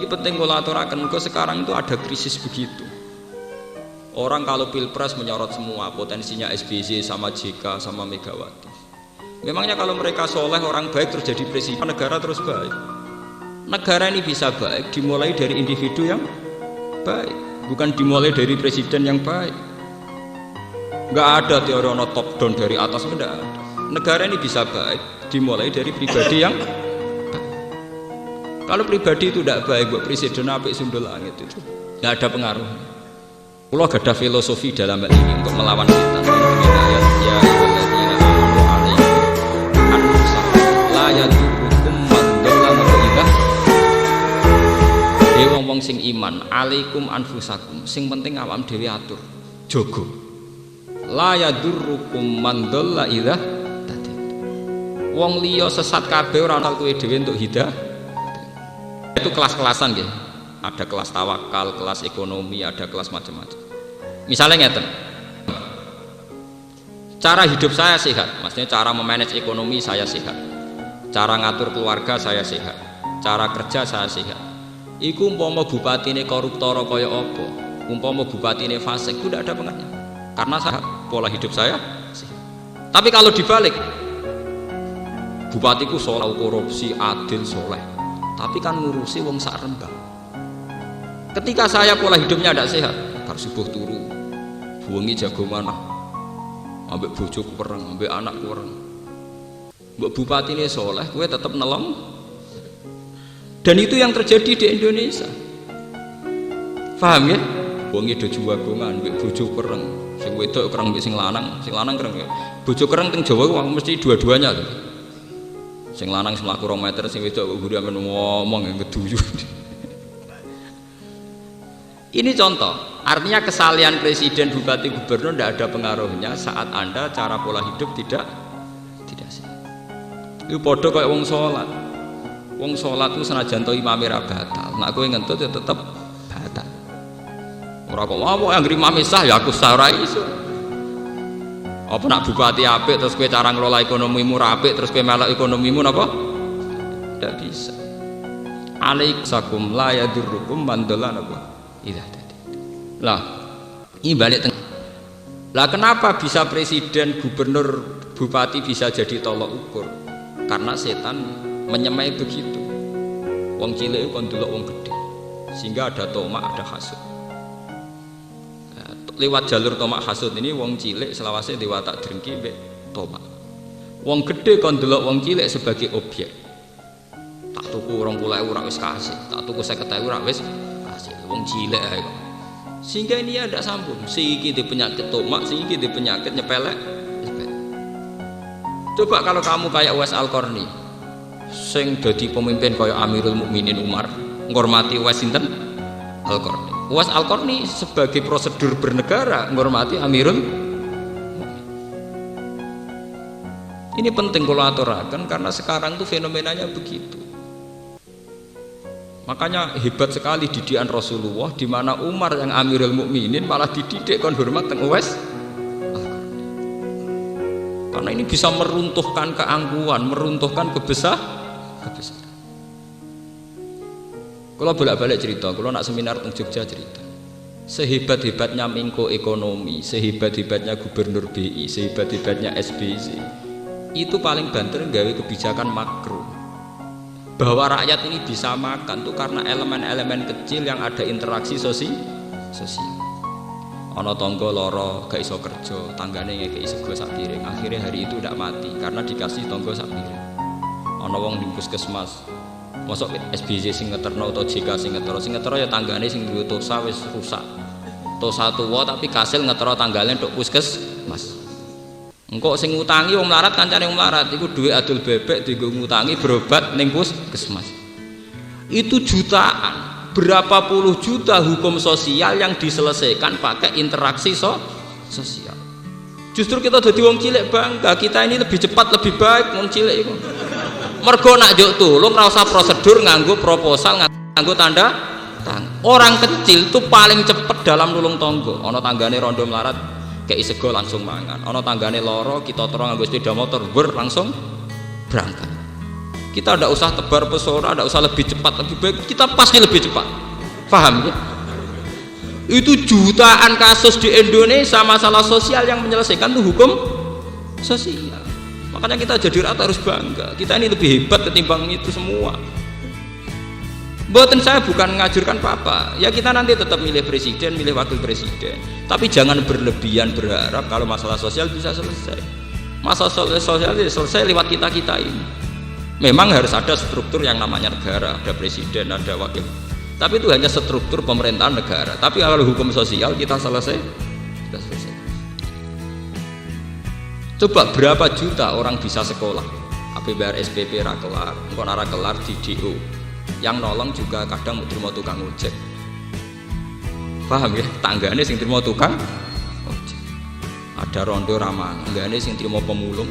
Ini penting kalau aturakan, kok sekarang itu ada krisis begitu. Orang kalau pilpres menyorot semua, potensinya SBY sama JK sama Megawati. Memangnya kalau mereka soleh, orang baik terus jadi presiden, negara terus baik. Negara ini bisa baik dimulai dari individu yang baik, bukan dimulai dari presiden yang baik. Nggak ada teori ono top down dari atas, nggak ada. Negara ini bisa baik dimulai dari pribadi yang baik. Kalau pribadi itu tidak baik, buat presiden apik sundul langit itu nggak ada pengaruhnya. Allah gak ada filosofi dalam hal ini untuk melawan setan. Ayat ya ayyuhalladzina amanu alaikum anfusakum la yadurukum man dhalla idza. Dewe wong sing iman, alaikum anfusakum, sing penting awam dhewe atur, jogo. La yadurukum man dhalla idza. Wong liya sesat kabeh ora ana kowe dhewe entuk hidayah. Itu kelas-kelasan gitu. Ada kelas tawakal, kelas ekonomi, ada kelas macam-macam. Misalnya ngeten, cara hidup saya sehat, maksudnya cara memanage ekonomi saya sehat, cara ngatur keluarga saya sehat, cara kerja saya sehat. Iku umpama bupatine koruptor kaya apa, umpama bupatine fasik, itu tidak ada pengaruhnya. Karena saya, pola hidup saya sehat. Tapi kalau dibalik, bupatiku soleh, korupsi, adil, soleh, tapi kan ngurusi wong sak Rembang. Ketika saya pola hidupnya tidak sehat, bar subuh turu, buangi jago mana, ambek bojoku perang, ambek anakku perang. Mbok bupati ini soleh, gue tetap nelong. Dan itu yang terjadi di Indonesia. Paham ya? Buangi do jagongan, ambek bojo perang. Sing wedok kerang, ambek sing lanang kerang. Bojo kerang teng Jawa mesti dua-duanya tuh. Sing lanang semlaku 2 meter, sing wedok guru amen ngomong yang keduyu. Ini contoh, artinya kesalahan presiden, bupati, gubernur tidak ada pengaruhnya saat Anda cara pola hidup tidak sehat. Itu podo kayak wong sholat. Wong sholat itu senajan to imame ra batal, nek kowe ngentut ya tetep batal. Ora kok wae yang imame sah ya aku sah ora iso. Apa nak bupati apik terus kowe cara ngelola ekonomimu ra apik terus kowe melok ekonomimu napa? Tidak bisa. Alaikum la yadurrukum man dhalla napa? Lah, ini balik tengah. Lah kenapa bisa presiden, gubernur, bupati bisa jadi tolok ukur? Karena setan menyemai begitu. Wong cilik kon delok wong gede, sehingga ada tomak, ada hasud. Nah, lewat jalur tomak hasud ini, wong cilik selawase diwatak drengki mbek tomak. Wong gede kon delok wong cilik sebagai objek. Tak tuku 20.000 ora wis kasih, tak tuku 50.000 ora wis kasih. Wong cilik ae kok. Sehingga ini ada sambung, siki di penyakit tomak, siki di penyakit nyepelek. Coba kalau kamu kayak Uwais Al-Qarni, sing dadi pemimpin kayak Amirul Mukminin Umar, ngormati Uwais sinten? Al-Qarni. Uwais Al-Qarni sebagai prosedur bernegara ngormati Amirul Mukminin. Ini penting kalau aturakan karena sekarang tuh fenomenanya begitu. Makanya hebat sekali didikan Rasulullah, di mana Umar yang Amirul Mukminin malah dididik kon hormat teng Uwais. Karena ini bisa meruntuhkan keangkuhan, meruntuhkan kebesaran. Kalau bolak-balik cerita, kalau nak seminar teng Jogja cerita, sehebat-hebatnya Menko Ekonomi, sehebat-hebatnya Gubernur BI, sehebat-hebatnya SBY, itu paling banter gawe kebijakan makro. Bahwa rakyat ini bisa makan tuh karena elemen-elemen kecil yang ada interaksi sosial. Ono tonggo loro gak iso kerja, tanggane ngekeki sego sak piring, akhirnya hari itu tidak mati karena dikasih tonggo sak piring. Ono wong di puskesmas, mosok SBY sing ngeterno atau JK sing ngetero ya tanggane sing duwe tosa wis rusak. Tosa tuwa tapi kasil ngetero tanggane nduk puskesmas. Engkau sing ngutangi wong melarat kancane wong melarat iku duwe adul bebek dienggo ngutangi berobat ning puskesmas. Itu jutaan, berapa puluh juta hukum sosial yang diselesaikan pakai interaksi sosial. Justru kita dadi wong cilik bangga, kita ini lebih cepat lebih baik wong cilik iku. Mergo nak njuk tulung ora usah prosedur nganggo proposal nganggo tanda tangan. Orang kecil itu paling cepat dalam nulung tonggo. Ana tanggane rondo melarat kayak sego langsung mangan, ono tanggane loro kita terus nganggo sepeda motor langsung berangkat. Kita tidak usah tebar pesona, tidak usah lebih cepat, lebih baik. Kita pasti lebih cepat. Paham ya? Itu jutaan kasus di Indonesia masalah sosial yang menyelesaikan itu hukum sosial. Makanya kita jadi rata harus bangga. Kita ini lebih hebat ketimbang itu semua. Buatan saya bukan ngajurkan apa-apa. Ya kita nanti tetap milih presiden, milih wakil presiden. Tapi jangan berlebihan berharap kalau masalah sosial bisa selesai. Masalah sosial selesai lewat kita-kita ini. Memang harus ada struktur yang namanya negara, ada presiden, ada wakil. Tapi itu hanya struktur pemerintahan negara. Tapi kalau hukum sosial kita selesai. Coba berapa juta orang bisa sekolah? APBR SPP rakelar, engkau nara kelar di DO. Yang nolong juga kadang mau tukang ojek. Paham ya? Tanggane sing terima tukang ojek. Ada rondo ramah, tanggane sing terima pemulung.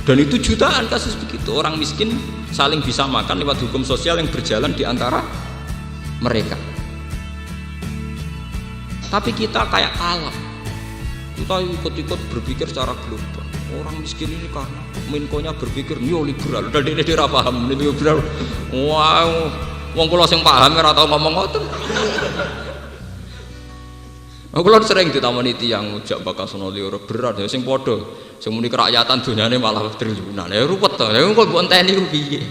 Dan itu jutaan kasus begitu. Orang miskin saling bisa makan lewat hukum sosial yang berjalan di antara mereka. Tapi kita kayak kalah. Kita ikut-ikut berpikir secara global. Orang miskin ini karena Menkonya berpikir neoliberal. Dan dia tidak paham neoliberal. Wow, wong kula sing paham ora tau ngomong ngoten. Aku lho sering ditamoni tiyang jak bakal sono liur berat ya sing padha. Sing muni kerakyatan donyane malah triliunan. Ya ruwet to. Ya kok mbok enteni ku piye?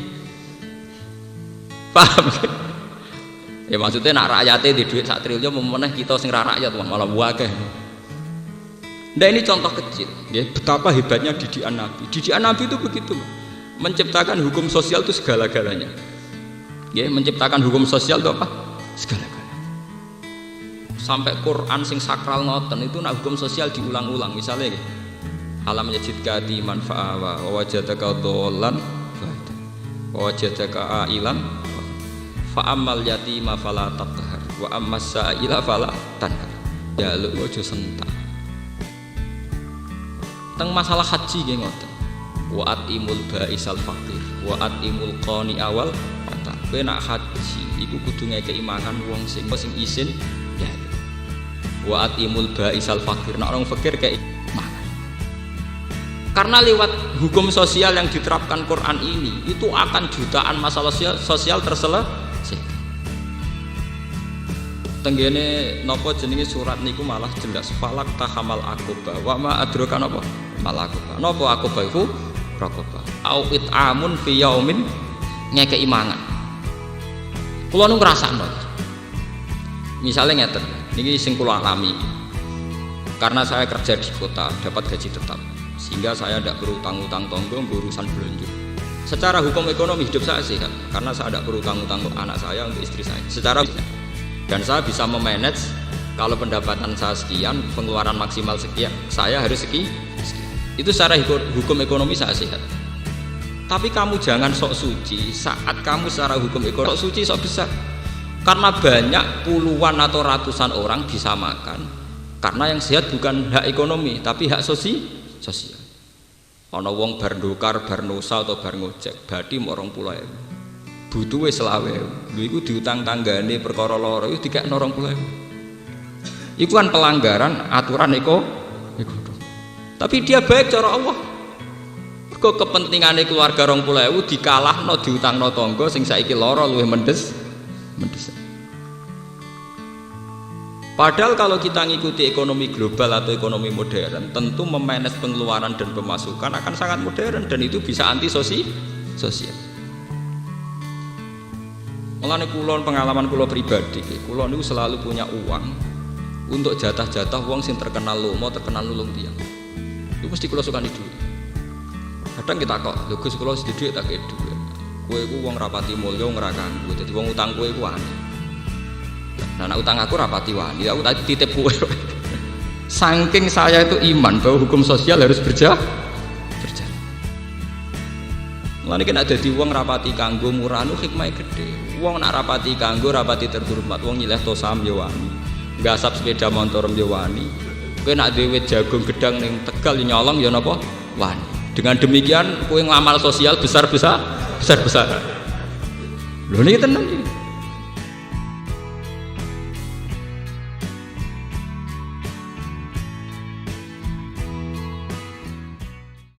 Paham? Ya maksudnya nak rakyatnya di duit 1 triliun meneh kita sing ra rakyat malah akeh. Nah ini contoh kecil, ya, betapa hebatnya didikan Nabi. Didikan Nabi itu begitu, menciptakan hukum sosial itu segala-galanya. Ya, menciptakan hukum sosial itu apa? Segala-galanya. Sampai Quran sing sakral ngoten itu nak hukum sosial diulang-ulang. Misalnya, alam yajidka di manfa'a wa wajadaka dhallan wa wajadaka ailan fa'amal yatima fala taqhar wa ammas sa'ila fala tanhar. Ya lu ojo sentak. Teng masalah haji nggih ngoten. Wa atimul ba'isal faqir wa atimul qani awal kata. Kowe nak haji iku kudu ngekeki mangan wong sing isin ya. Wa atimul ba'isal faqir nak orang fakir kayak mangan. Karena lewat hukum sosial yang diterapkan Quran ini itu akan jutaan masalah sosial terselesaikan. Tenggene napa jenenge surat niku malah jelas falak tahamal aqobah wa ma adraka napa mal aqobah napa aqobah iku raqobah au it'amun fi yaumin ngekeki mangan. Kula nu ngrasakno misalnya ngeten niki sing kula alami karena saya kerja di kota dapat gaji tetap sehingga saya tidak berutang-utang tangga urusan belanja. Secara hukum ekonomi hidup saya sehat karena saya tidak berutang-utang untuk anak saya untuk istri saya secara dan saya bisa memanage kalau pendapatan saya sekian, pengeluaran maksimal sekian, saya harus sekian. Itu secara hukum ekonomi saya sehat. Tapi kamu jangan sok suci saat kamu secara hukum ekonomi sok suci sok besar. Karena banyak puluhan atau ratusan orang disamakan. Karena yang sehat bukan hak ekonomi, tapi hak sosial. Ana wong bar ndokar, bar nosa atau bar ngojek, badhe mok 20.000. Butuh wis 20.000. Lho iku diutang tanggane perkara loro iku dikekno 20.000. Iku kan pelanggaran aturan ekonomi. Tapi dia baik cara Allah. Mergo kepentingane keluarga 20.000 dikalahno diutangno tangga sing saiki lara luwih mendesak. Padahal kalau kita ngikuti ekonomi global atau ekonomi modern, tentu memanage pengeluaran dan pemasukan akan sangat modern dan itu bisa anti sosial. Mulane kula pengalaman kula pribadi, kula niku selalu punya uang untuk jatah-jatah wong sing terkenal lomo, terkenal nulung tiyang. Iku mesti kula sukani dhuwit. Kadang kita kok, lho Gus kula sedhi dhuwit tak kei dhuwit. Kowe iku wong rapati mulya ora kanggo, dadi wong utang kowe iku aneh. Nah, nek utang aku rapati wani, aku tak titip kowe. Saking saya itu iman bahwa hukum sosial harus berjalan. Mulane nek dadi wong rapati kanggo murah nu hikmahe gedhe. Wong nak rapati kanggo rapati terhormat, wong nyileh to saham ya wani. Ngasap sepeda motor ya wani. Kowe nak dhewe jagung gedang ning Tegal ya nyolong ya napa? Wani. Dengan demikian kowe ngamal sosial besar-besar. Lho niki tenan iki.